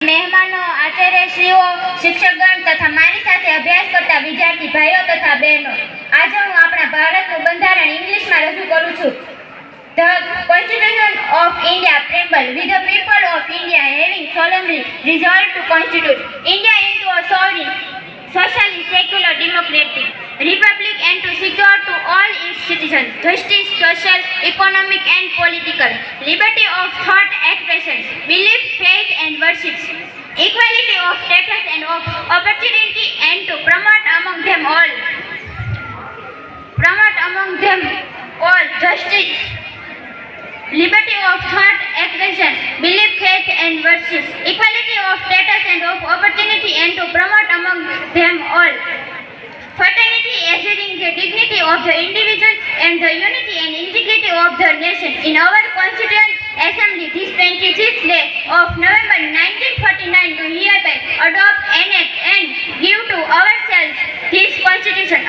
મહેમાનો, આચાર્યશ્રીઓ, શિક્ષકગણ તથા મારી સાથે અભ્યાસ કરતા વિદ્યાર્થી ભાઈઓ તથા બહેનો, આજે હું આપણા ભારતનું બંધારણ ઇંગ્લિશમાં રજૂ કરું છું. The Constitution of India Preamble. With the people of India having solemnly resolved to constitute India into a sovereign, socialist, secular, democratic republic and to secure to all its citizens justice, social, economic and political, liberty of thought, expression, belief, faith and worship, equality of status and of opportunity and to promote among them all justice, liberty of thought, expression, belief, faith and worship, equality of status and of opportunity and to promote among them all fraternity, assuring the dignity of the individual and the unity and integrity of the nation. In our Constituent Assembly this 26th day of November 1949 do hereby adopt, enact and give to ourselves this Constitution.